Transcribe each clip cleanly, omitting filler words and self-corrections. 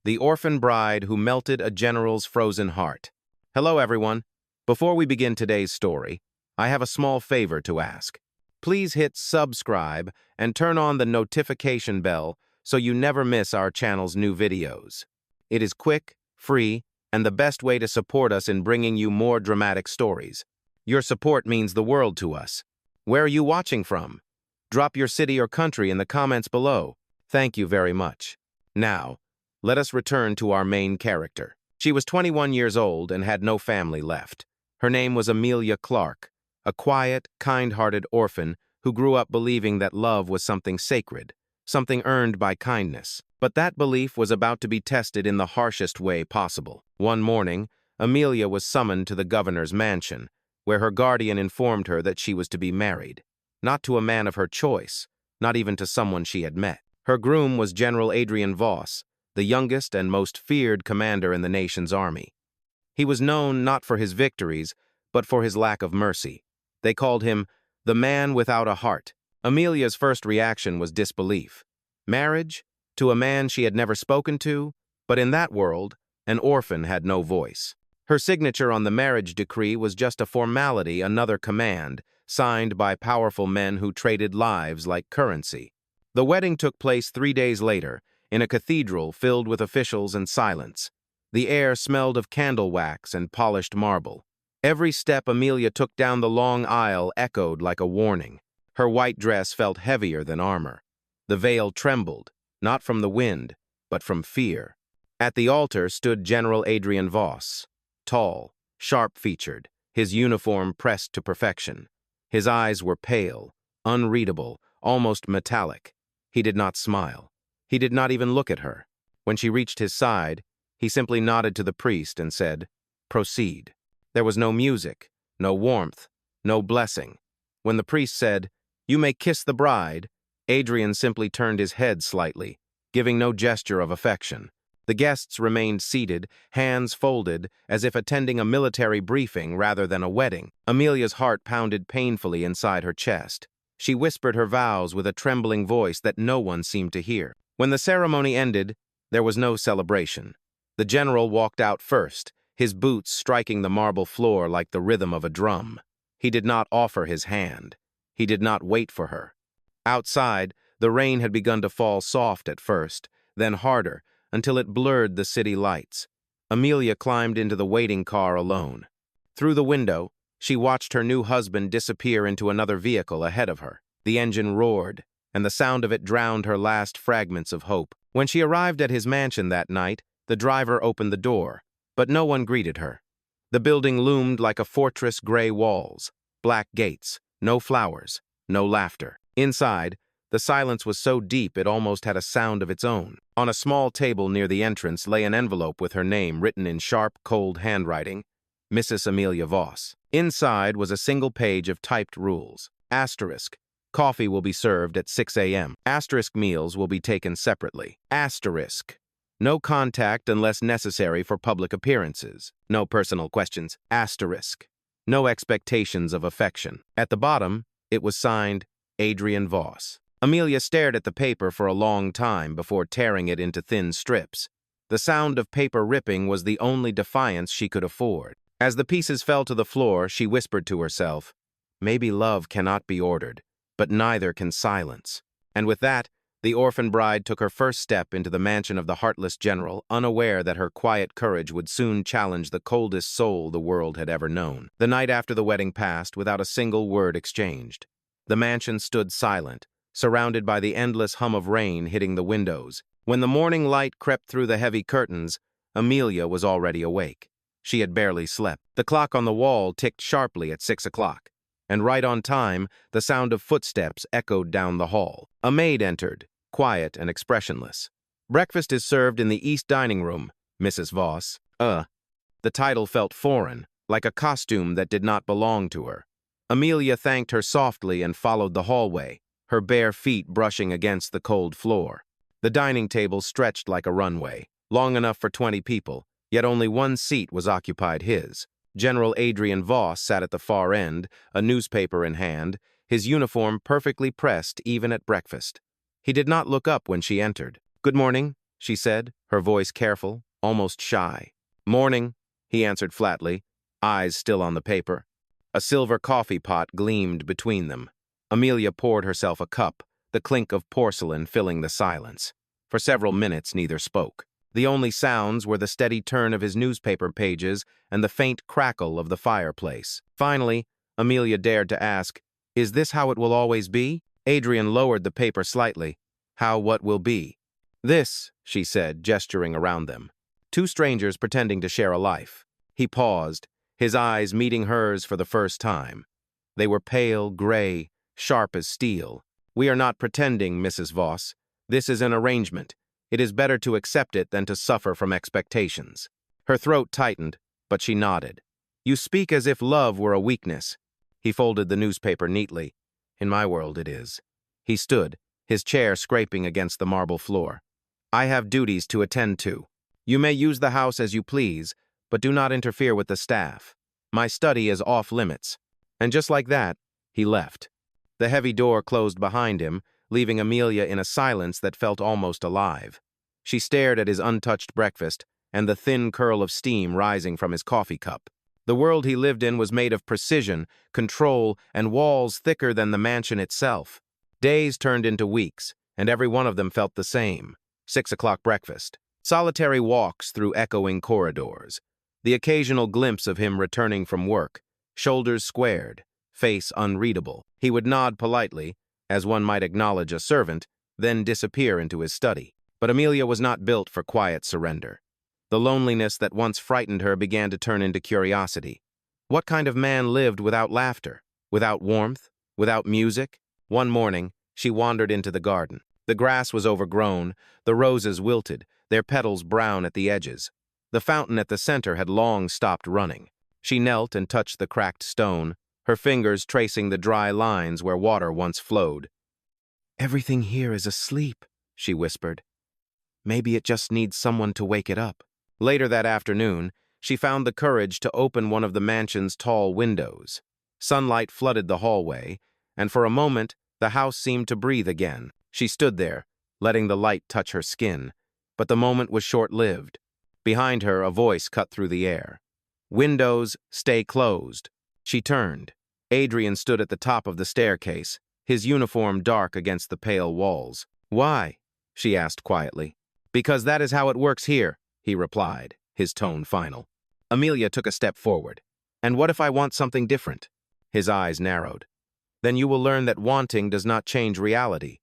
The orphan bride who melted a general's frozen heart. Hello, everyone. Before we begin today's story, I have a small favor to ask. Please hit subscribe and turn on the notification bell so you never miss our channel's new videos. It is quick, free, and the best way to support us in bringing you more dramatic stories. Your support means the world to us. Where are you watching from? Drop your city or country in the comments below. Thank you very much. Now, let us return to our main character. She was 21 years old and had no family left. Her name was Amelia Clark, a quiet, kind-hearted orphan who grew up believing that love was something sacred, something earned by kindness. But that belief was about to be tested in the harshest way possible. One morning, Amelia was summoned to the governor's mansion, where her guardian informed her that she was to be married. Not to a man of her choice, not even to someone she had met. Her groom was General Adrian Voss, the youngest and most feared commander in the nation's army. He was known not for his victories, but for his lack of mercy. They called him the man without a heart. Amelia's first reaction was disbelief. Marriage? To a man she had never spoken to? But in that world, an orphan had no voice. Her signature on the marriage decree was just a formality, another command, signed by powerful men who traded lives like currency. The wedding took place 3 days later, in a cathedral filled with officials and silence. The air smelled of candle wax and polished marble. Every step Amelia took down the long aisle echoed like a warning. Her white dress felt heavier than armor. The veil trembled, not from the wind, but from fear. At the altar stood General Adrian Voss, tall, sharp-featured, his uniform pressed to perfection. His eyes were pale, unreadable, almost metallic. He did not smile. He did not even look at her. When she reached his side, he simply nodded to the priest and said, "Proceed." There was no music, no warmth, no blessing. When the priest said, "You may kiss the bride," Adrian simply turned his head slightly, giving no gesture of affection. The guests remained seated, hands folded, as if attending a military briefing rather than a wedding. Amelia's heart pounded painfully inside her chest. She whispered her vows with a trembling voice that no one seemed to hear. When the ceremony ended, there was no celebration. The general walked out first, his boots striking the marble floor like the rhythm of a drum. He did not offer his hand. He did not wait for her. Outside, the rain had begun to fall soft at first, then harder, until it blurred the city lights. Amelia climbed into the waiting car alone. Through the window, she watched her new husband disappear into another vehicle ahead of her. The engine roared, and the sound of it drowned her last fragments of hope. When she arrived at his mansion that night, the driver opened the door, but no one greeted her. The building loomed like a fortress, gray walls, black gates, no flowers, no laughter. Inside, the silence was so deep it almost had a sound of its own. On a small table near the entrance lay an envelope with her name written in sharp, cold handwriting, Mrs. Amelia Voss. Inside was a single page of typed rules. Asterisk. Coffee will be served at 6 a.m. Asterisk. Meals will be taken separately. Asterisk. No contact unless necessary for public appearances. No personal questions. Asterisk. No expectations of affection. At the bottom, it was signed Adrian Voss. Amelia stared at the paper for a long time before tearing it into thin strips. The sound of paper ripping was the only defiance she could afford. As the pieces fell to the floor, she whispered to herself, "Maybe love cannot be ordered, but neither can silence." And with that, the orphan bride took her first step into the mansion of the heartless general, unaware that her quiet courage would soon challenge the coldest soul the world had ever known. The night after the wedding passed without a single word exchanged. The mansion stood silent, surrounded by the endless hum of rain hitting the windows. When the morning light crept through the heavy curtains, Amelia was already awake. She had barely slept. The clock on the wall ticked sharply at 6 o'clock, and right on time, the sound of footsteps echoed down the hall. A maid entered, quiet and expressionless. "Breakfast is served in the east dining room, Mrs. Voss." The title felt foreign, like a costume that did not belong to her. Amelia thanked her softly and followed the hallway, her bare feet brushing against the cold floor. The dining table stretched like a runway, long enough for 20 people, yet only one seat was occupied his. General Adrian Voss sat at the far end, a newspaper in hand, his uniform perfectly pressed even at breakfast. He did not look up when she entered. "Good morning," she said, her voice careful, almost shy. Morning, he answered flatly, eyes still on the paper. A silver coffee pot gleamed between them. Amelia poured herself a cup, the clink of porcelain filling the silence. For several minutes neither spoke. The only sounds were the steady turn of his newspaper pages and the faint crackle of the fireplace. Finally, Amelia dared to ask, "Is this how it will always be?" Adrian lowered the paper slightly. "How what will be?" "This," she said, gesturing around them. Two strangers pretending to share a life. He paused, his eyes meeting hers for the first time. They were pale, gray, sharp as steel. "We are not pretending, Mrs. Voss. This is an arrangement. It is better to accept it than to suffer from expectations." Her throat tightened, but she nodded. "You speak as if love were a weakness." He folded the newspaper neatly. "In my world it is." He stood, his chair scraping against the marble floor. "I have duties to attend to. You may use the house as you please, but do not interfere with the staff. My study is off limits." And just like that, he left. The heavy door closed behind him, leaving Amelia in a silence that felt almost alive. She stared at his untouched breakfast and the thin curl of steam rising from his coffee cup. The world he lived in was made of precision, control, and walls thicker than the mansion itself. Days turned into weeks, and every one of them felt the same. 6 o'clock breakfast. Solitary walks through echoing corridors. The occasional glimpse of him returning from work, shoulders squared, face unreadable. He would nod politely, as one might acknowledge a servant, then disappear into his study. But Amelia was not built for quiet surrender. The loneliness that once frightened her began to turn into curiosity. What kind of man lived without laughter, without warmth, without music? One morning, she wandered into the garden. The grass was overgrown, the roses wilted, their petals brown at the edges. The fountain at the center had long stopped running. She knelt and touched the cracked stone, her fingers tracing the dry lines where water once flowed. "Everything here is asleep," she whispered. "Maybe it just needs someone to wake it up." Later that afternoon, she found the courage to open one of the mansion's tall windows. Sunlight flooded the hallway, and for a moment, the house seemed to breathe again. She stood there, letting the light touch her skin, but the moment was short-lived. Behind her, a voice cut through the air. "Windows, stay closed." She turned. Adrian stood at the top of the staircase, his uniform dark against the pale walls. "Why?" she asked quietly. "Because that is how it works here," he replied, his tone final. Amelia took a step forward. "And what if I want something different?" His eyes narrowed. "Then you will learn that wanting does not change reality."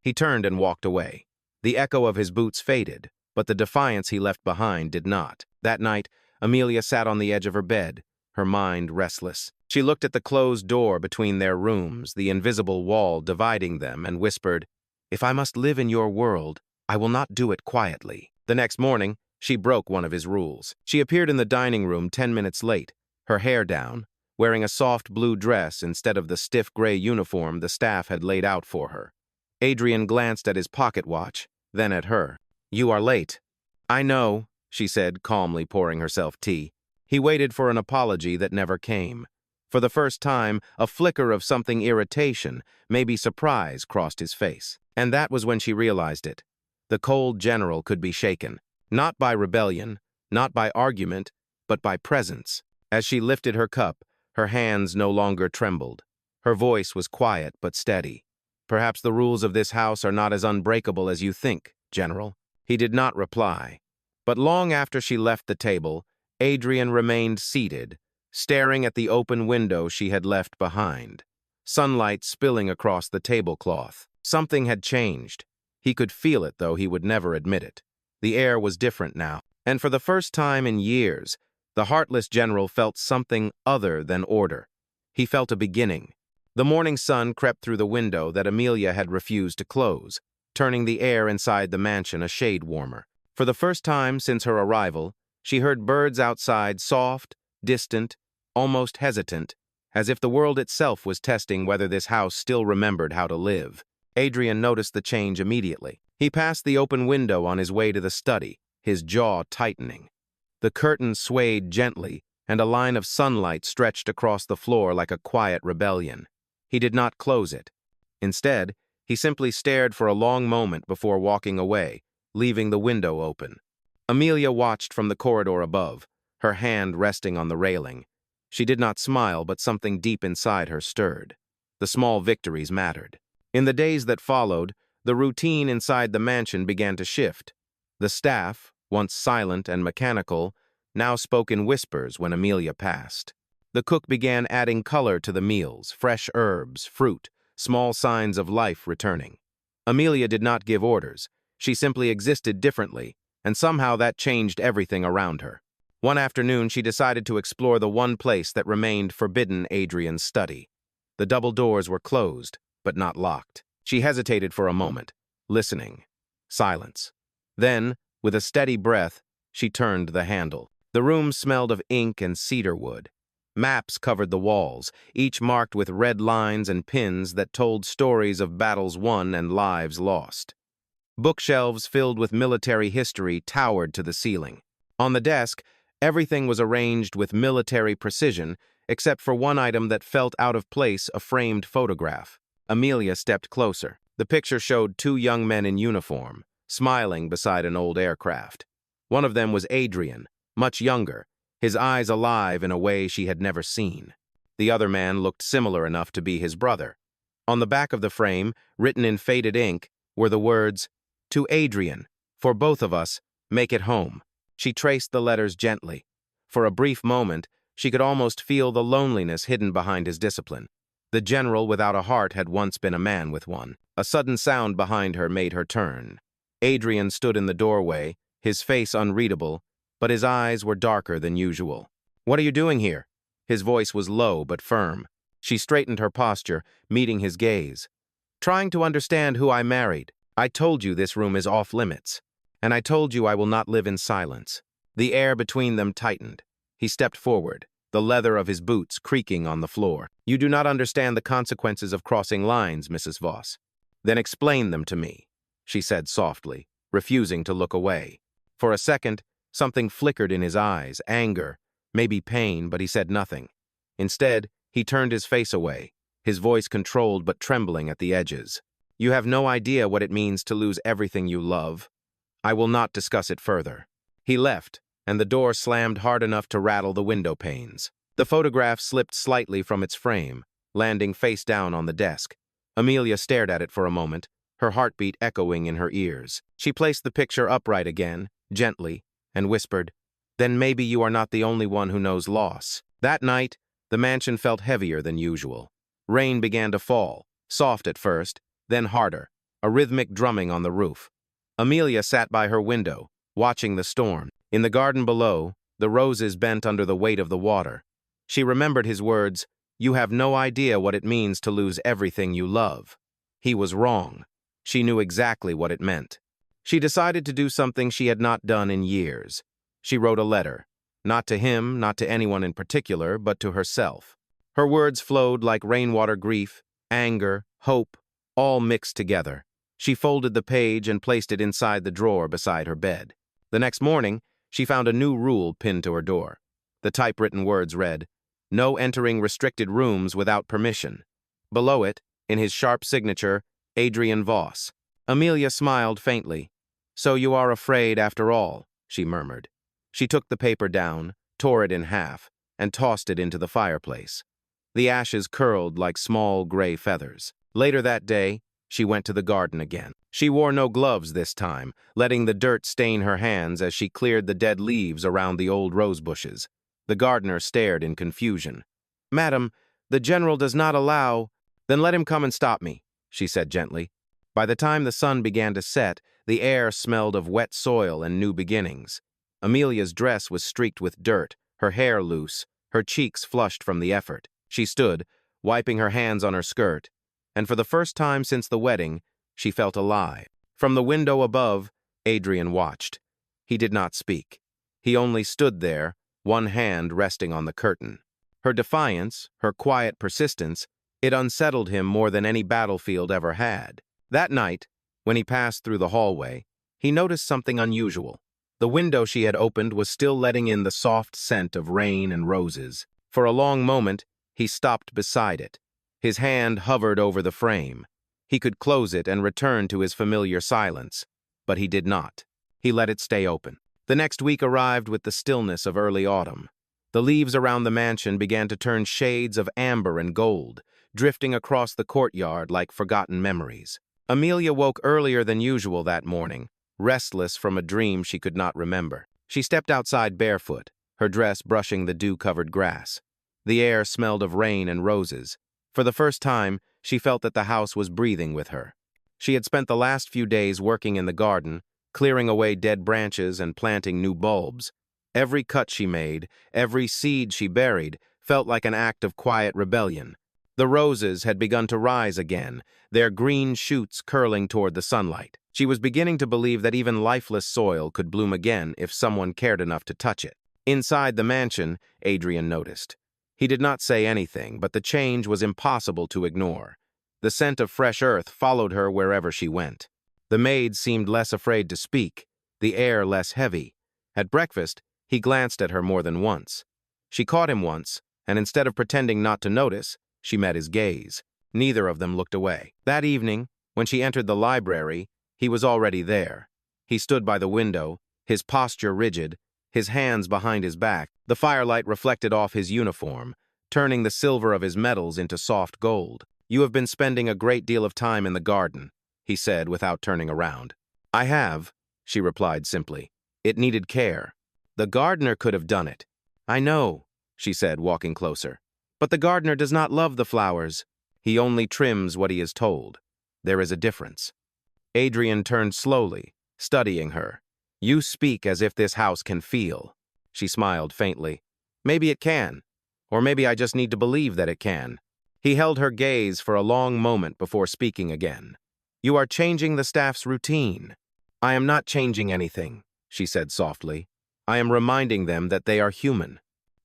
He turned and walked away. The echo of his boots faded, but the defiance he left behind did not. That night, Amelia sat on the edge of her bed, her mind restless. She looked at the closed door between their rooms, the invisible wall dividing them, and whispered, "If I must live in your world, I will not do it quietly." The next morning, she broke one of his rules. She appeared in the dining room 10 minutes late, her hair down, wearing a soft blue dress instead of the stiff gray uniform the staff had laid out for her. Adrian glanced at his pocket watch, then at her. "You are late." "I know," she said, calmly pouring herself tea. He waited for an apology that never came. For the first time, a flicker of something irritation, maybe surprise, crossed his face. And that was when she realized it. The cold general could be shaken, not by rebellion, not by argument, but by presence. As she lifted her cup, her hands no longer trembled. Her voice was quiet but steady. "Perhaps the rules of this house are not as unbreakable as you think, General." He did not reply. But long after she left the table, Adrian remained seated, staring at the open window she had left behind. Sunlight spilling across the tablecloth. Something had changed. He could feel it, though he would never admit it. The air was different now, and for the first time in years, the heartless general felt something other than order. He felt a beginning. The morning sun crept through the window that Amelia had refused to close, turning the air inside the mansion a shade warmer. For the first time since her arrival, she heard birds outside, soft, distant, almost hesitant, as if the world itself was testing whether this house still remembered how to live. Adrian noticed the change immediately. He passed the open window on his way to the study, his jaw tightening. The curtain swayed gently, and a line of sunlight stretched across the floor like a quiet rebellion. He did not close it. Instead, he simply stared for a long moment before walking away, leaving the window open. Amelia watched from the corridor above, her hand resting on the railing. She did not smile, but something deep inside her stirred. The small victories mattered. In the days that followed, the routine inside the mansion began to shift. The staff, once silent and mechanical, now spoke in whispers when Amelia passed. The cook began adding color to the meals, fresh herbs, fruit, small signs of life returning. Amelia did not give orders. She simply existed differently, and somehow that changed everything around her. One afternoon, she decided to explore the one place that remained forbidden Adrian's study. The double doors were closed, but not locked. She hesitated for a moment, listening. Silence. Then, with a steady breath, she turned the handle. The room smelled of ink and cedar wood. Maps covered the walls, each marked with red lines and pins that told stories of battles won and lives lost. Bookshelves filled with military history towered to the ceiling. On the desk, everything was arranged with military precision, except for one item that felt out of place, a framed photograph. Amelia stepped closer. The picture showed two young men in uniform, smiling beside an old aircraft. One of them was Adrian, much younger, his eyes alive in a way she had never seen. The other man looked similar enough to be his brother. On the back of the frame, written in faded ink, were the words, "To Adrian, for both of us, make it home." She traced the letters gently. For a brief moment, she could almost feel the loneliness hidden behind his discipline. The general without a heart had once been a man with one. A sudden sound behind her made her turn. Adrian stood in the doorway, his face unreadable, but his eyes were darker than usual. "What are you doing here?" His voice was low but firm. She straightened her posture, meeting his gaze. "Trying to understand who I married. I told you this room is off limits. And I told you I will not live in silence." The air between them tightened. He stepped forward, the leather of his boots creaking on the floor. "You do not understand the consequences of crossing lines, Mrs. Voss. Then explain them to me," she said softly, refusing to look away. For a second, something flickered in his eyes, anger, maybe pain, but he said nothing. Instead, he turned his face away, his voice controlled but trembling at the edges. "You have no idea what it means to lose everything you love. I will not discuss it further." He left, and the door slammed hard enough to rattle the window panes. The photograph slipped slightly from its frame, landing face down on the desk. Amelia stared at it for a moment, her heartbeat echoing in her ears. She placed the picture upright again, gently, and whispered, "Then maybe you are not the only one who knows loss." That night, the mansion felt heavier than usual. Rain began to fall, soft at first, then harder, a rhythmic drumming on the roof. Amelia sat by her window, watching the storm. In the garden below, the roses bent under the weight of the water. She remembered his words, "You have no idea what it means to lose everything you love." He was wrong. She knew exactly what it meant. She decided to do something she had not done in years. She wrote a letter, not to him, not to anyone in particular, but to herself. Her words flowed like rainwater, grief, anger, hope, all mixed together. She folded the page and placed it inside the drawer beside her bed. The next morning, she found a new rule pinned to her door. The typewritten words read, "No entering restricted rooms without permission." Below it, in his sharp signature, Adrian Voss. Amelia smiled faintly. "So you are afraid after all," she murmured. She took the paper down, tore it in half, and tossed it into the fireplace. The ashes curled like small gray feathers. Later that day, she went to the garden again. She wore no gloves this time, letting the dirt stain her hands as she cleared the dead leaves around the old rose bushes. The gardener stared in confusion. "Madam, the general does not allow—" "Then let him come and stop me," she said gently. By the time the sun began to set, the air smelled of wet soil and new beginnings. Amelia's dress was streaked with dirt, her hair loose, her cheeks flushed from the effort. She stood, wiping her hands on her skirt, and for the first time since the wedding, she felt alive. From the window above, Adrian watched. He did not speak. He only stood there, one hand resting on the curtain. Her defiance, her quiet persistence, it unsettled him more than any battlefield ever had. That night, when he passed through the hallway, he noticed something unusual. The window she had opened was still letting in the soft scent of rain and roses. For a long moment, he stopped beside it. His hand hovered over the frame. He could close it and return to his familiar silence. but he did not. He let it stay open. The next week arrived with the stillness of early autumn. The leaves around the mansion began to turn shades of amber and gold, drifting across the courtyard like forgotten memories. Amelia woke earlier than usual that morning, restless from a dream she could not remember. She stepped outside barefoot, her dress brushing the dew-covered grass. The air smelled of rain and roses. For the first time, she felt that the house was breathing with her. She had spent the last few days working in the garden, clearing away dead branches and planting new bulbs. Every cut she made, every seed she buried, felt like an act of quiet rebellion. The roses had begun to rise again, their green shoots curling toward the sunlight. She was beginning to believe that even lifeless soil could bloom again if someone cared enough to touch it. Inside the mansion, Adrian noticed. He did not say anything, but the change was impossible to ignore. The scent of fresh earth followed her wherever she went. The maids seemed less afraid to speak, the air less heavy. At breakfast, he glanced at her more than once. She caught him once, and instead of pretending not to notice, she met his gaze. Neither of them looked away. That evening, when she entered the library, he was already there. He stood by the window, his posture rigid, his hands behind his back. The firelight reflected off his uniform, turning the silver of his medals into soft gold. "You have been spending a great deal of time in the garden," he said without turning around. "I have," she replied simply. "It needed care. The gardener could have done it." "I know," she said, walking closer. "But the gardener does not love the flowers. He only trims what he is told. There is a difference." Adrian turned slowly, studying her. "You speak as if this house can feel." She smiled faintly. "Maybe it can. Or maybe I just need to believe that it can." He held her gaze for a long moment before speaking again. "You are changing the staff's routine." "I am not changing anything," she said softly. "I am reminding them that they are human."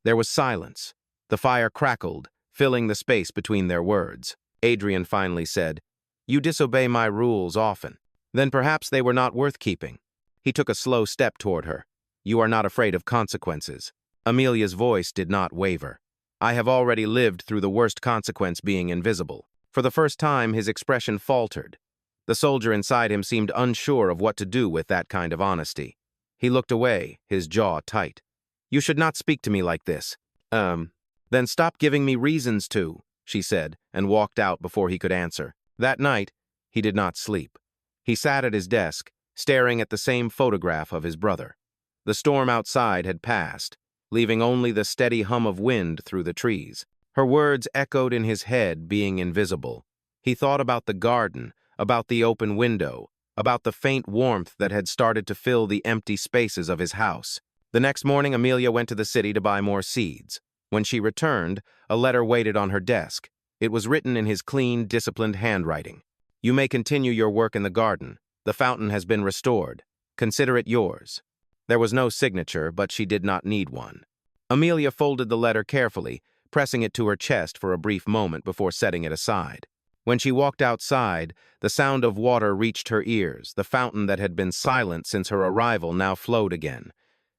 There was silence. The fire crackled, filling the space between their words. Adrian finally said, "You disobey my rules often. Then perhaps they were not worth keeping." He took a slow step toward her. "You are not afraid of consequences." Amelia's voice did not waver. "I have already lived through the worst consequence being invisible." For the first time, his expression faltered. The soldier inside him seemed unsure of what to do with that kind of honesty. He looked away, his jaw tight. "You should not speak to me like this." Then stop giving me reasons to," she said, and walked out before he could answer. That night, he did not sleep. He sat at his desk, staring at the same photograph of his brother. The storm outside had passed, leaving only the steady hum of wind through the trees. Her words echoed in his head, being invisible. He thought about the garden, about the open window, about the faint warmth that had started to fill the empty spaces of his house. The next morning, Amelia went to the city to buy more seeds. When she returned, a letter waited on her desk. It was written in his clean, disciplined handwriting. "You may continue your work in the garden. The fountain has been restored. Consider it yours." There was no signature, but she did not need one. Amelia folded the letter carefully, pressing it to her chest for a brief moment before setting it aside. When she walked outside, the sound of water reached her ears. The fountain that had been silent since her arrival now flowed again.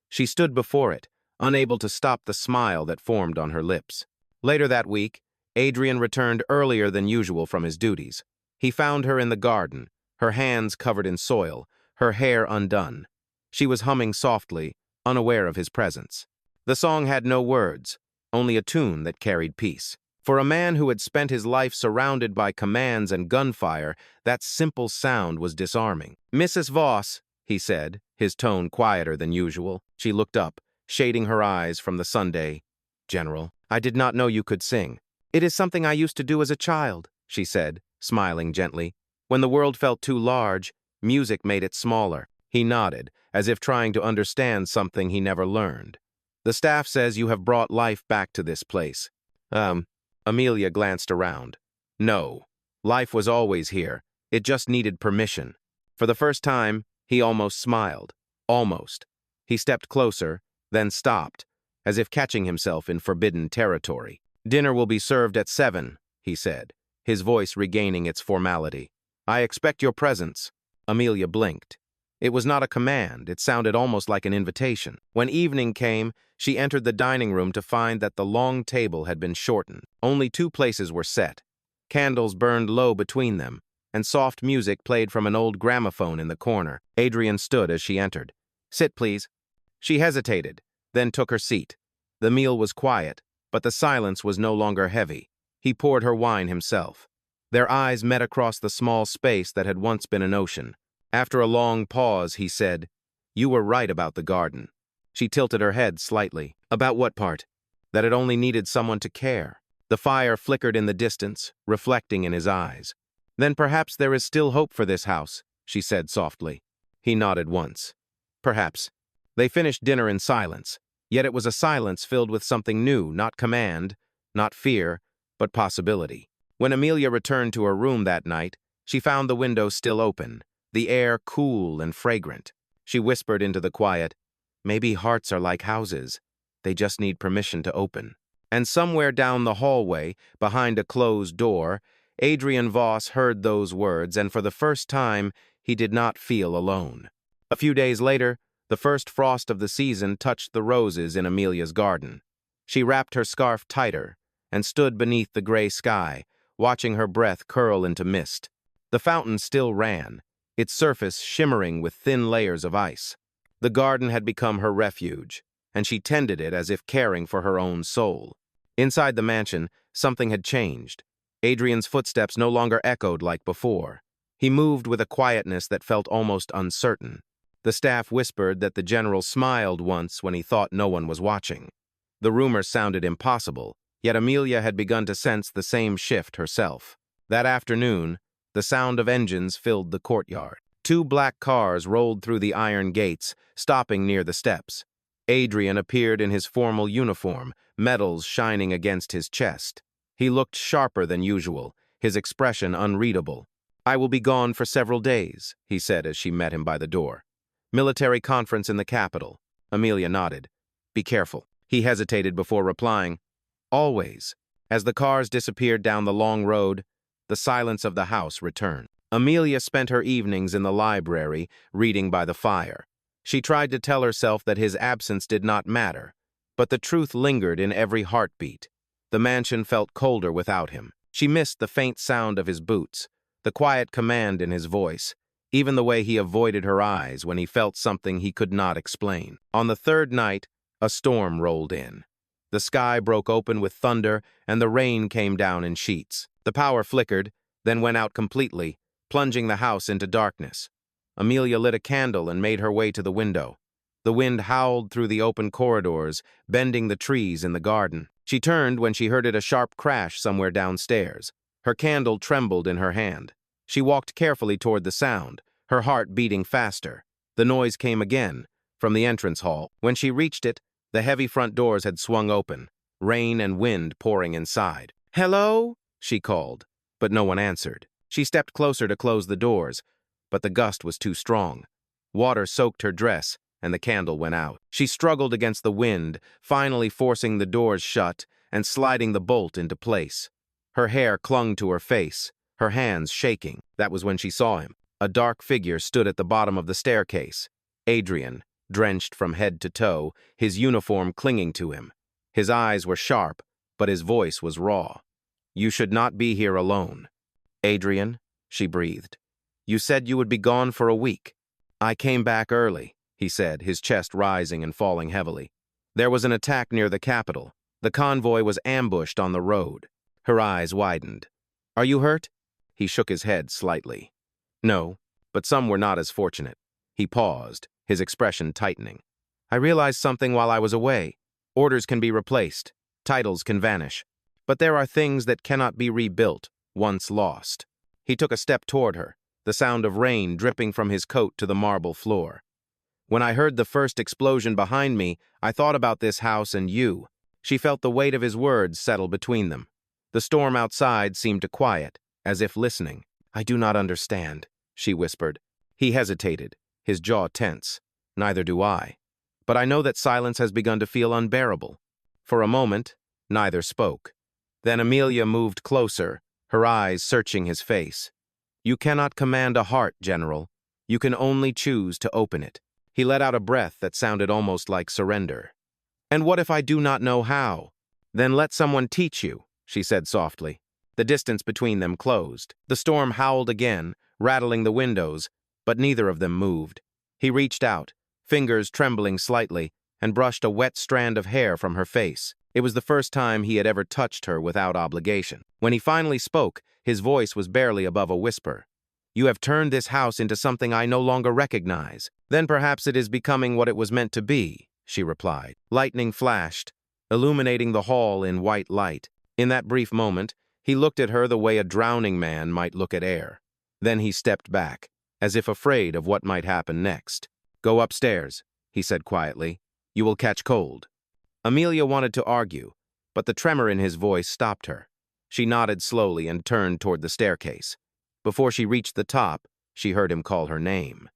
She stood before it, unable to stop the smile that formed on her lips. Later that week, Adrian returned earlier than usual from his duties. He found her in the garden, her hands covered in soil, her hair undone. She was humming softly, unaware of his presence. The song had no words, only a tune that carried peace. For a man who had spent his life surrounded by commands and gunfire, that simple sound was disarming. "Mrs. Voss," he said, his tone quieter than usual. She looked up, shading her eyes from the Sunday. "General, I did not know you could sing." "It is something I used to do as a child," she said, smiling gently. "When the world felt too large, music made it smaller." He nodded, as if trying to understand something he never learned. "The staff says you have brought life back to this place." Amelia glanced around. "No, life was always here. It just needed permission." For the first time, he almost smiled. Almost. He stepped closer, then stopped, as if catching himself in forbidden territory. "Dinner will be served at 7, he said, his voice regaining its formality. "I expect your presence." Amelia blinked. It was not a command, it sounded almost like an invitation. When evening came, she entered the dining room to find that the long table had been shortened. Only 2 places were set. Candles burned low between them. and soft music played from an old gramophone in the corner. Adrian stood as she entered. "Sit, please." She hesitated, then took her seat. The meal was quiet, but the silence was no longer heavy. He poured her wine himself. Their eyes met across the small space that had once been an ocean. After a long pause, he said, "You were right about the garden." She tilted her head slightly. "About what part?" "That it only needed someone to care." The fire flickered in the distance, reflecting in his eyes. "Then perhaps there is still hope for this house," she said softly. He nodded once. "Perhaps." They finished dinner in silence, yet it was a silence filled with something new, not command, not fear, but possibility. When Amelia returned to her room that night, she found the window still open, the air cool and fragrant. She whispered into the quiet, "Maybe hearts are like houses. They just need permission to open." And somewhere down the hallway, behind a closed door, Adrian Voss heard those words, and for the first time, he did not feel alone. A few days later, the first frost of the season touched the roses in Amelia's garden. She wrapped her scarf tighter and stood beneath the gray sky, watching her breath curl into mist. The fountain still ran, its surface shimmering with thin layers of ice. The garden had become her refuge, and she tended it as if caring for her own soul. Inside the mansion, something had changed. Adrian's footsteps no longer echoed like before. He moved with a quietness that felt almost uncertain. The staff whispered that the general smiled once when he thought no one was watching. The rumor sounded impossible, yet Amelia had begun to sense the same shift herself. That afternoon, the sound of engines filled the courtyard. 2 black cars rolled through the iron gates, stopping near the steps. Adrian appeared in his formal uniform, medals shining against his chest. He looked sharper than usual, his expression unreadable. "I will be gone for several days," he said as she met him by the door. "Military conference in the capital." Amelia nodded. "Be careful." He hesitated before replying, "Always." As the cars disappeared down the long road, the silence of the house returned. Amelia spent her evenings in the library, reading by the fire. She tried to tell herself that his absence did not matter, but the truth lingered in every heartbeat. The mansion felt colder without him. She missed the faint sound of his boots, the quiet command in his voice, even the way he avoided her eyes when he felt something he could not explain. On the 3rd night, a storm rolled in. The sky broke open with thunder, and the rain came down in sheets. The power flickered, then went out completely, plunging the house into darkness. Amelia lit a candle and made her way to the window. The wind howled through the open corridors, bending the trees in the garden. She turned when she heard a sharp crash somewhere downstairs. Her candle trembled in her hand. She walked carefully toward the sound, her heart beating faster. The noise came again, from the entrance hall. When she reached it, the heavy front doors had swung open, rain and wind pouring inside. "Hello?" she called, but no one answered. She stepped closer to close the doors, but the gust was too strong. Water soaked her dress, and the candle went out. She struggled against the wind, finally forcing the doors shut and sliding the bolt into place. Her hair clung to her face, her hands shaking. That was when she saw him. A dark figure stood at the bottom of the staircase. Adrian, drenched from head to toe, his uniform clinging to him. His eyes were sharp, but his voice was raw. "You should not be here alone." "Adrian," she breathed. "You said you would be gone for a week." "I came back early," he said, his chest rising and falling heavily. "There was an attack near the capital. The convoy was ambushed on the road." Her eyes widened. "Are you hurt?" He shook his head slightly. "No, but some were not as fortunate." He paused, his expression tightening. "I realized something while I was away. Orders can be replaced. Titles can vanish. But there are things that cannot be rebuilt, once lost." He took a step toward her, the sound of rain dripping from his coat to the marble floor. "When I heard the first explosion behind me, I thought about this house and you." She felt the weight of his words settle between them. The storm outside seemed to quiet, as if listening. "I do not understand," she whispered. He hesitated, his jaw tense. "Neither do I. But I know that silence has begun to feel unbearable." For a moment, neither spoke. Then Amelia moved closer, her eyes searching his face. "You cannot command a heart, General. You can only choose to open it." He let out a breath that sounded almost like surrender. "And what if I do not know how?" "Then let someone teach you," she said softly. The distance between them closed. The storm howled again, rattling the windows, but neither of them moved. He reached out, fingers trembling slightly, and brushed a wet strand of hair from her face. It was the first time he had ever touched her without obligation. When he finally spoke, his voice was barely above a whisper. "You have turned this house into something I no longer recognize. Then perhaps it is becoming what it was meant to be," she replied. Lightning flashed, illuminating the hall in white light. In that brief moment, he looked at her the way a drowning man might look at air. Then he stepped back, as if afraid of what might happen next. "Go upstairs," he said quietly. "You will catch cold." Amelia wanted to argue, but the tremor in his voice stopped her. She nodded slowly and turned toward the staircase. Before she reached the top, she heard him call her name.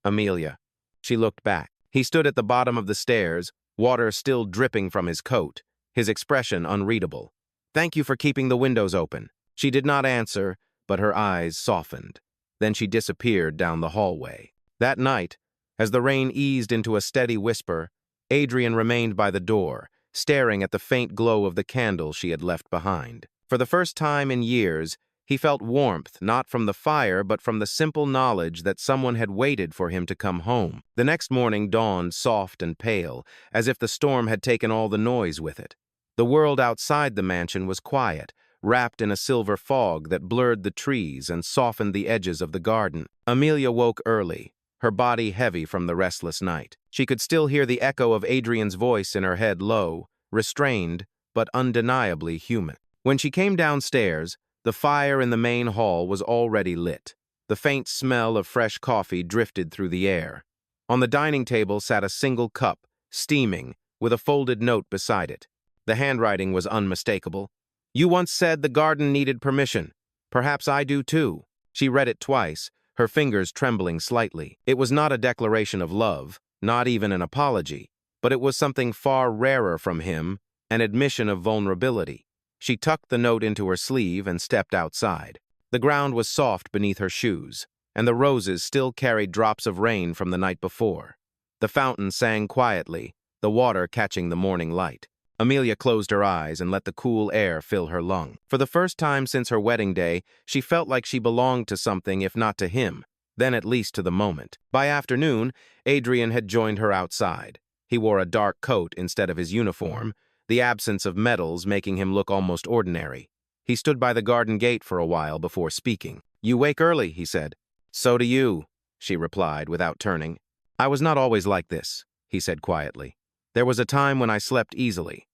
"Amelia." She looked back. He stood at the bottom of the stairs, water still dripping from his coat, his expression unreadable. "Thank you for keeping the windows open." She did not answer, but her eyes softened. Then she disappeared down the hallway. That night, as the rain eased into a steady whisper, Adrian remained by the door, staring at the faint glow of the candle she had left behind. For the first time in years, he felt warmth not from the fire but from the simple knowledge that someone had waited for him to come home. The next morning dawned soft and pale, as if the storm had taken all the noise with it. The world outside the mansion was quiet, wrapped in a silver fog that blurred the trees and softened the edges of the garden. Amelia woke early, her body heavy from the restless night. She could still hear the echo of Adrian's voice in her head, low, restrained, but undeniably human. When she came downstairs, the fire in the main hall was already lit. The faint smell of fresh coffee drifted through the air. On the dining table sat a single cup, steaming, with a folded note beside it. The handwriting was unmistakable. "You once said the garden needed permission. Perhaps I do too." She read it twice, her fingers trembling slightly. It was not a declaration of love, not even an apology, but it was something far rarer from him, an admission of vulnerability. She tucked the note into her sleeve and stepped outside. The ground was soft beneath her shoes, and the roses still carried drops of rain from the night before. The fountain sang quietly, the water catching the morning light. Amelia closed her eyes and let the cool air fill her lung. For the first time since her wedding day, she felt like she belonged to something, if not to him, then at least to the moment. By afternoon, Adrian had joined her outside. He wore a dark coat instead of his uniform, the absence of medals making him look almost ordinary. He stood by the garden gate for a while before speaking. "You wake early," he said. "So do you," she replied without turning. "I was not always like this," he said quietly. "There was a time when I slept easily."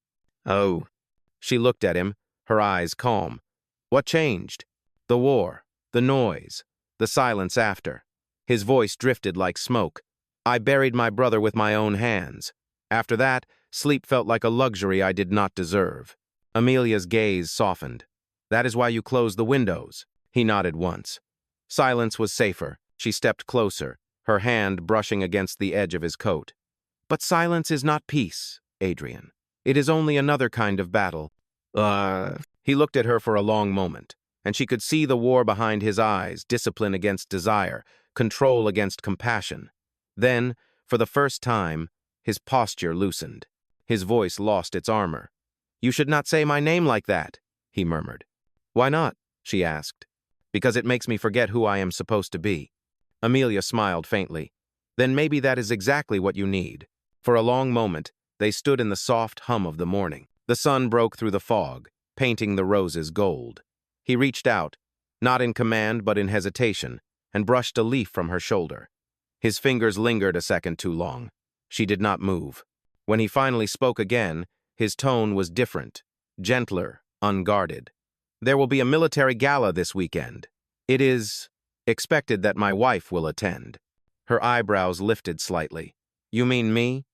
"Oh." She looked at him, her eyes calm. "What changed?" "The war, the noise, the silence after." His voice drifted like smoke. "I buried my brother with my own hands. After that, sleep felt like a luxury I did not deserve." Amelia's gaze softened. "That is why you closed the windows." He nodded once. Silence was safer. She stepped closer, her hand brushing against the edge of his coat. "But silence is not peace, Adrian. It is only another kind of battle." He looked at her for a long moment, and she could see the war behind his eyes, discipline against desire, control against compassion. Then, for the first time, his posture loosened. His voice lost its armor. "You should not say my name like that," he murmured. "Why not?" she asked. "Because it makes me forget who I am supposed to be." Amelia smiled faintly. "Then maybe that is exactly what you need." For a long moment, they stood in the soft hum of the morning. The sun broke through the fog, painting the roses gold. He reached out, not in command but in hesitation, and brushed a leaf from her shoulder. His fingers lingered a second too long. She did not move. When he finally spoke again, his tone was different, gentler, unguarded. "There will be a military gala this weekend. It is expected that my wife will attend." Her eyebrows lifted slightly. "You mean me?"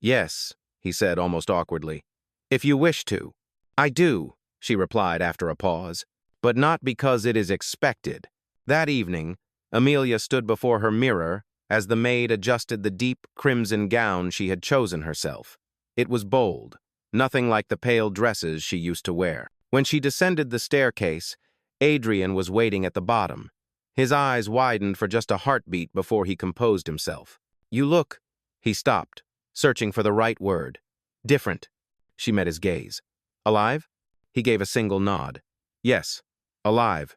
"Yes," he said almost awkwardly. "If you wish to." "I do," she replied after a pause, "but not because it is expected." That evening, Amelia stood before her mirror as the maid adjusted the deep crimson gown she had chosen herself. It was bold, nothing like the pale dresses she used to wear. When she descended the staircase, Adrian was waiting at the bottom. His eyes widened for just a heartbeat before he composed himself. "You look—" He stopped, searching for the right word. "Different." She met his gaze. "Alive?" He gave a single nod. "Yes." Alive.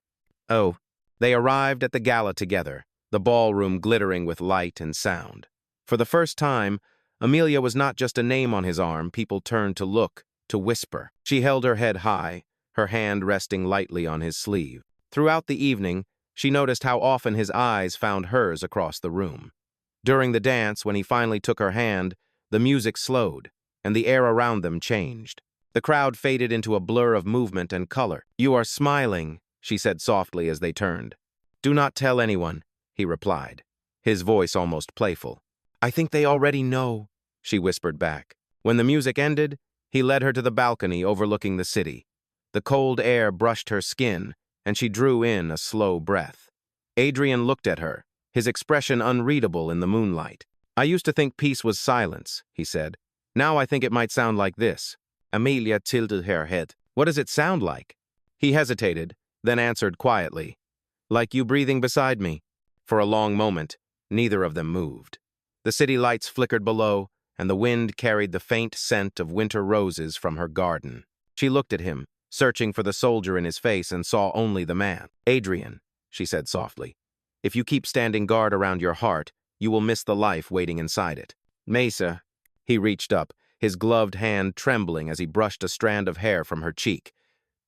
Oh. They arrived at the gala together, the ballroom glittering with light and sound. For the first time, Amelia was not just a name on his arm. People turned to look, to whisper. She held her head high, her hand resting lightly on his sleeve. Throughout the evening, she noticed how often his eyes found hers across the room. During the dance, when he finally took her hand, the music slowed, and the air around them changed. The crowd faded into a blur of movement and color. "You are smiling," she said softly as they turned. "Do not tell anyone," he replied, his voice almost playful. "I think they already know," she whispered back. When the music ended, he led her to the balcony overlooking the city. The cold air brushed her skin, and she drew in a slow breath. Adrian looked at her, his expression unreadable in the moonlight. "I used to think peace was silence," he said. "Now I think it might sound like this." Amelia tilted her head. "What does it sound like?" He hesitated, then answered quietly, "Like you breathing beside me." For a long moment, neither of them moved. The city lights flickered below, and the wind carried the faint scent of winter roses from her garden. She looked at him, searching for the soldier in his face, and saw only the man. "Adrian," she said softly, "if you keep standing guard around your heart, you will miss the life waiting inside it." "Mesa." He reached up, his gloved hand trembling as he brushed a strand of hair from her cheek.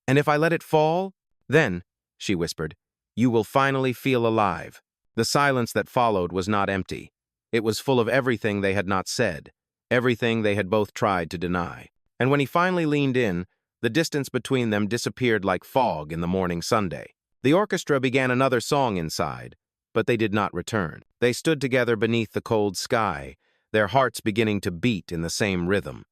"And if I let it fall? Then," she whispered, "you will finally feel alive." The silence that followed was not empty. It was full of everything they had not said, everything they had both tried to deny. And when he finally leaned in, the distance between them disappeared like fog in the morning Sunday. The orchestra began another song inside, but they did not return. They stood together beneath the cold sky, their hearts beginning to beat in the same rhythm.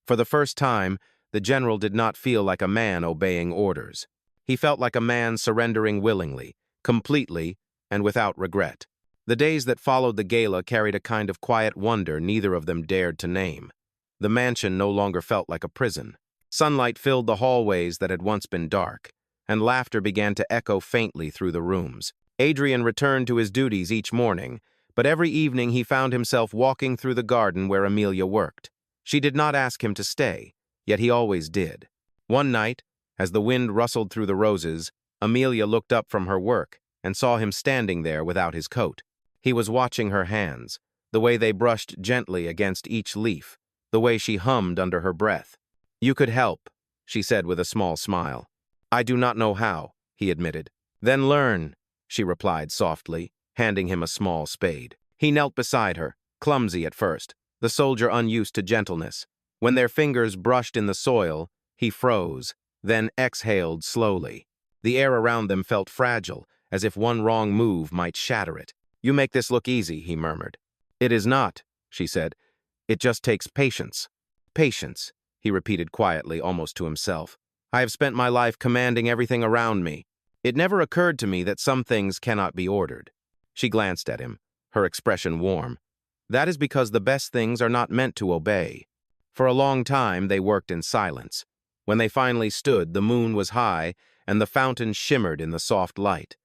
For the first time, the general did not feel like a man obeying orders. He felt like a man surrendering willingly, completely, and without regret. The days that followed the gala carried a kind of quiet wonder neither of them dared to name. The mansion no longer felt like a prison. Sunlight filled the hallways that had once been dark, and laughter began to echo faintly through the rooms. Adrian returned to his duties each morning, but every evening he found himself walking through the garden where Amelia worked. She did not ask him to stay, yet he always did. One night, as the wind rustled through the roses, Amelia looked up from her work and saw him standing there without his coat. He was watching her hands, the way they brushed gently against each leaf, the way she hummed under her breath. "You could help," she said with a small smile. "I do not know how," he admitted. "Then learn," she replied softly, handing him a small spade. He knelt beside her, clumsy at first, the soldier unused to gentleness. When their fingers brushed in the soil, he froze, then exhaled slowly. The air around them felt fragile, as if one wrong move might shatter it. "You make this look easy," he murmured. "It is not," she said. "It just takes patience." "Patience," he repeated quietly, almost to himself. "I have spent my life commanding everything around me. It never occurred to me that some things cannot be ordered." She glanced at him, her expression warm. "That is because the best things are not meant to obey." For a long time, they worked in silence. When they finally stood, the moon was high, and the fountain shimmered in the soft light.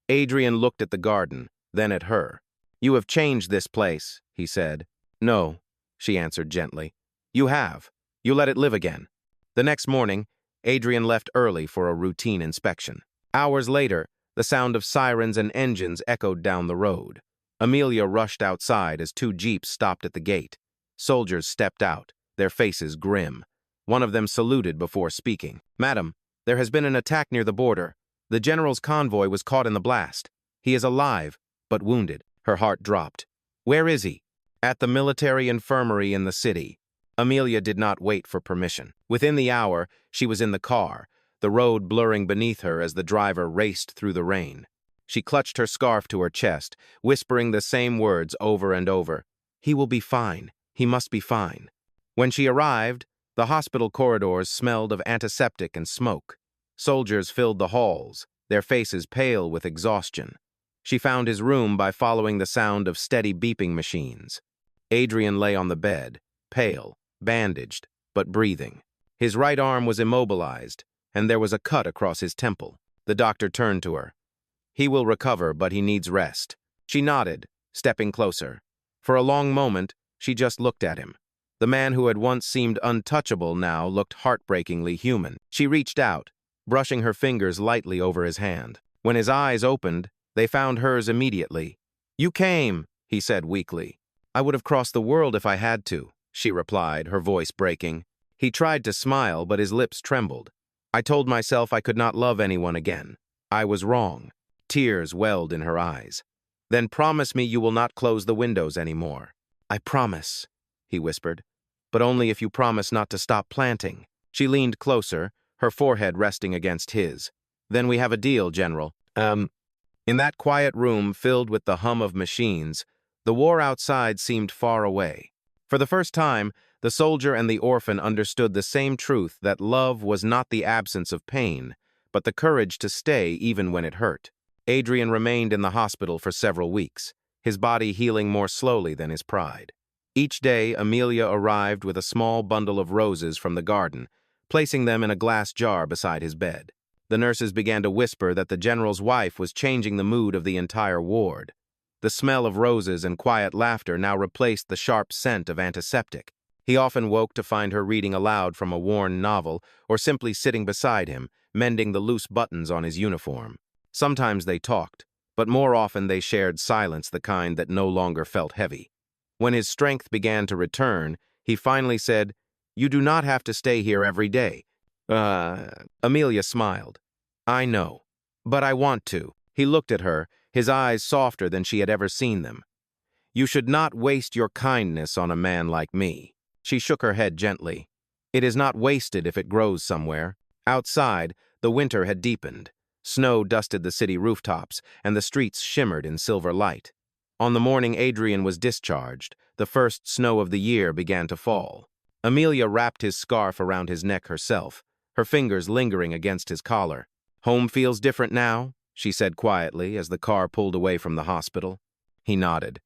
Adrian looked at the garden, then at her. "You have changed this place," he said. "No," she answered gently. "You have. You let it live again." The next morning, Adrian left early for a routine inspection. Hours later, the sound of sirens and engines echoed down the road. Amelia rushed outside as two jeeps stopped at the gate. Soldiers stepped out, their faces grim. One of them saluted before speaking. "Madam, there has been an attack near the border. The general's convoy was caught in the blast. He is alive, but wounded." Her heart dropped. "Where is he?" "At the military infirmary in the city." Amelia did not wait for permission. Within the hour, she was in the car, the road blurring beneath her as the driver raced through the rain. She clutched her scarf to her chest, whispering the same words over and over. "He will be fine. He must be fine." When she arrived, the hospital corridors smelled of antiseptic and smoke. Soldiers filled the halls, their faces pale with exhaustion. She found his room by following the sound of steady beeping machines. Adrian lay on the bed, pale, bandaged, but breathing. His right arm was immobilized, and there was a cut across his temple. The doctor turned to her. "He will recover, but he needs rest." She nodded, stepping closer. For a long moment, she just looked at him. The man who had once seemed untouchable now looked heartbreakingly human. She reached out, brushing her fingers lightly over his hand. When his eyes opened, they found hers immediately. "You came," he said weakly. "I would have crossed the world if I had to," she replied, her voice breaking. He tried to smile, but his lips trembled. "I told myself I could not love anyone again. I was wrong." Tears welled in her eyes. "Then promise me you will not close the windows anymore." "I promise," he whispered. "But only if you promise not to stop planting." She leaned closer, her forehead resting against his. "Then we have a deal, General." In that quiet room filled with the hum of machines, the war outside seemed far away. For the first time, the soldier and the orphan understood the same truth, that love was not the absence of pain, but the courage to stay even when it hurt. Adrian remained in the hospital for several weeks, his body healing more slowly than his pride. Each day, Amelia arrived with a small bundle of roses from the garden, placing them in a glass jar beside his bed. The nurses began to whisper that the general's wife was changing the mood of the entire ward. The smell of roses and quiet laughter now replaced the sharp scent of antiseptic. He often woke to find her reading aloud from a worn novel or simply sitting beside him, mending the loose buttons on his uniform. Sometimes they talked, but more often they shared silence, the kind that no longer felt heavy. When his strength began to return, he finally said, "You do not have to stay here every day." Amelia smiled. "I know, but I want to." He looked at her, his eyes softer than she had ever seen them. "You should not waste your kindness on a man like me." She shook her head gently. "It is not wasted if it grows somewhere." Outside, the winter had deepened. Snow dusted the city rooftops, and the streets shimmered in silver light. On the morning Adrian was discharged, the first snow of the year began to fall. Amelia wrapped his scarf around his neck herself, her fingers lingering against his collar. "Home feels different now," she said quietly as the car pulled away from the hospital. He nodded.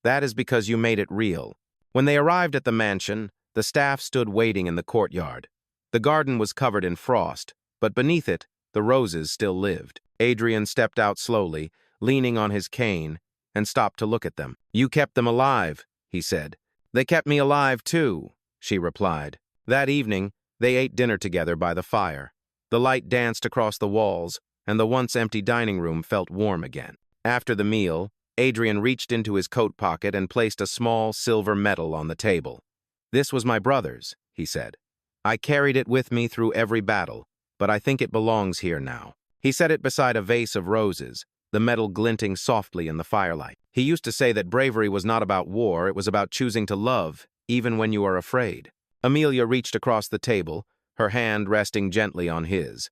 "That is because you made it real." When they arrived at the mansion, the staff stood waiting in the courtyard. The garden was covered in frost, but beneath it, the roses still lived. Adrian stepped out slowly, leaning on his cane, and stopped to look at them. "You kept them alive," he said. "They kept me alive, too," she replied. That evening, they ate dinner together by the fire. The light danced across the walls, and the once empty dining room felt warm again. After the meal, Adrian reached into his coat pocket and placed a small silver medal on the table. "This was my brother's," he said. "I carried it with me through every battle, but I think it belongs here now." He set it beside a vase of roses, the metal glinting softly in the firelight. He used to say that bravery was not about war, it was about choosing to love, even when you are afraid. Amelia reached across the table, her hand resting gently on his.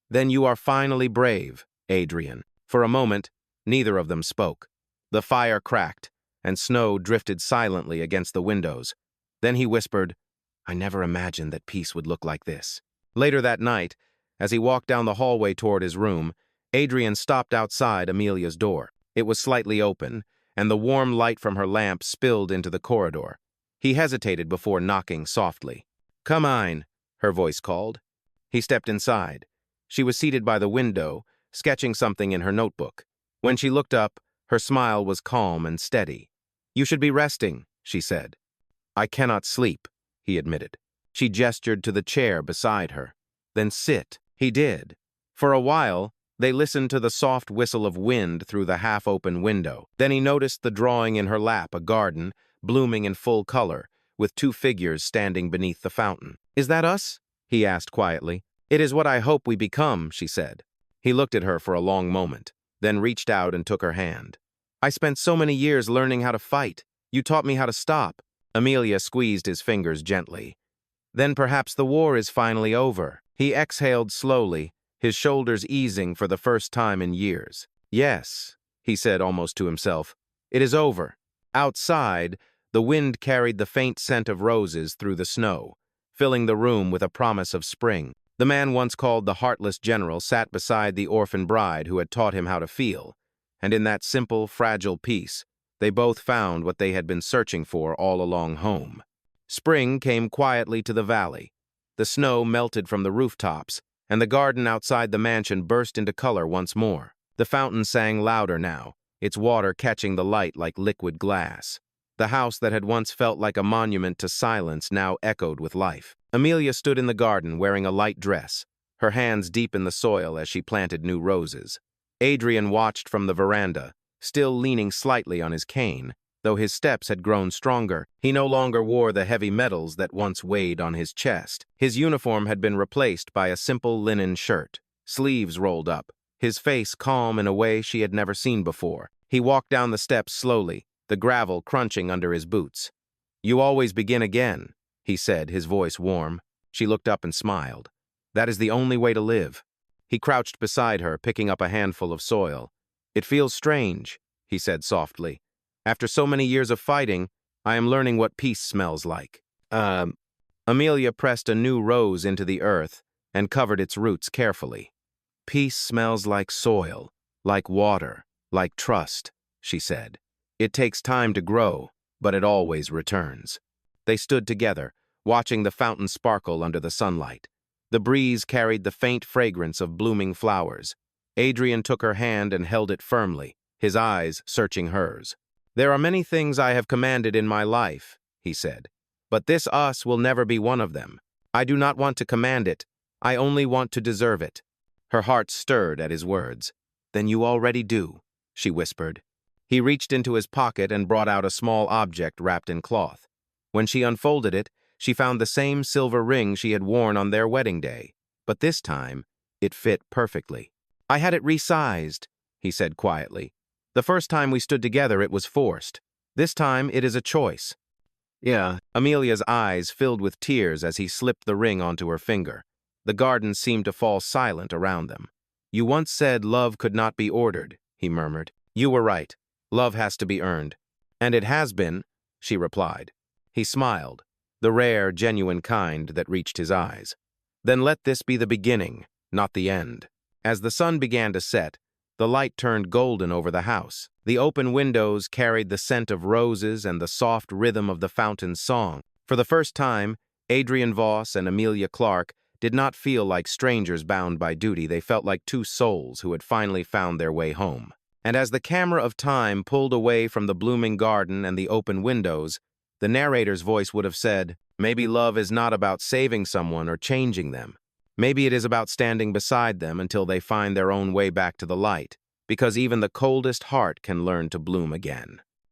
"Then you are finally brave, Adrian." For a moment, neither of them spoke. The fire cracked, and snow drifted silently against the windows. Then he whispered, "I never imagined that peace would look like this." Later that night, as he walked down the hallway toward his room, Adrian stopped outside Amelia's door. It was slightly open, and the warm light from her lamp spilled into the corridor. He hesitated before knocking softly. "Come on," her voice called. He stepped inside. She was seated by the window, sketching something in her notebook. When she looked up, her smile was calm and steady. "You should be resting," she said. "I cannot sleep," he admitted. She gestured to the chair beside her. "Then sit." He did. For a while, they listened to the soft whistle of wind through the half-open window. Then he noticed the drawing in her lap, a garden, blooming in full color, with two figures standing beneath the fountain. "Is that us?" he asked quietly. "It is what I hope we become," she said. He looked at her for a long moment, then reached out and took her hand. "I spent so many years learning how to fight. You taught me how to stop." Amelia squeezed his fingers gently. "Then perhaps the war is finally over." He exhaled slowly, his shoulders easing for the first time in years. "Yes," he said almost to himself, "it is over." Outside, the wind carried the faint scent of roses through the snow, filling the room with a promise of spring. The man once called the heartless general sat beside the orphan bride who had taught him how to feel, and in that simple, fragile peace, they both found what they had been searching for all along home. Spring came quietly to the valley. The snow melted from the rooftops, and the garden outside the mansion burst into color once more. The fountain sang louder now, its water catching the light like liquid glass. The house that had once felt like a monument to silence now echoed with life. Amelia stood in the garden wearing a light dress, her hands deep in the soil as she planted new roses. Adrian watched from the veranda, still leaning slightly on his cane. Though his steps had grown stronger, he no longer wore the heavy metals that once weighed on his chest. His uniform had been replaced by a simple linen shirt, sleeves rolled up, his face calm in a way she had never seen before. He walked down the steps slowly, the gravel crunching under his boots. "You always begin again," he said, his voice warm. She looked up and smiled. "That is the only way to live." He crouched beside her, picking up a handful of soil. "It feels strange," he said softly. "After so many years of fighting, I am learning what peace smells like." Amelia pressed a new rose into the earth and covered its roots carefully. "Peace smells like soil, like water, like trust," she said. "It takes time to grow, but it always returns." They stood together, watching the fountain sparkle under the sunlight. The breeze carried the faint fragrance of blooming flowers. Adrian took her hand and held it firmly, his eyes searching hers. "There are many things I have commanded in my life," he said, "but this us will never be one of them. I do not want to command it. I only want to deserve it." Her heart stirred at his words. "Then you already do," she whispered. He reached into his pocket and brought out a small object wrapped in cloth. When she unfolded it, she found the same silver ring she had worn on their wedding day, but this time it fit perfectly. "I had it resized," he said quietly. "The first time we stood together it was forced. This time it is a choice." "Yeah." Amelia's eyes filled with tears as he slipped the ring onto her finger. The garden seemed to fall silent around them. "You once said love could not be ordered," he murmured. "You were right. Love has to be earned." "And it has been," she replied. He smiled, the rare, genuine kind that reached his eyes. "Then let this be the beginning, not the end." As the sun began to set, the light turned golden over the house. The open windows carried the scent of roses and the soft rhythm of the fountain's song. For the first time, Adrian Voss and Amelia Clark did not feel like strangers bound by duty. They felt like two souls who had finally found their way home. And as the camera of time pulled away from the blooming garden and the open windows, the narrator's voice would have said, "Maybe love is not about saving someone or changing them. Maybe it is about standing beside them until they find their own way back to the light, because even the coldest heart can learn to bloom again."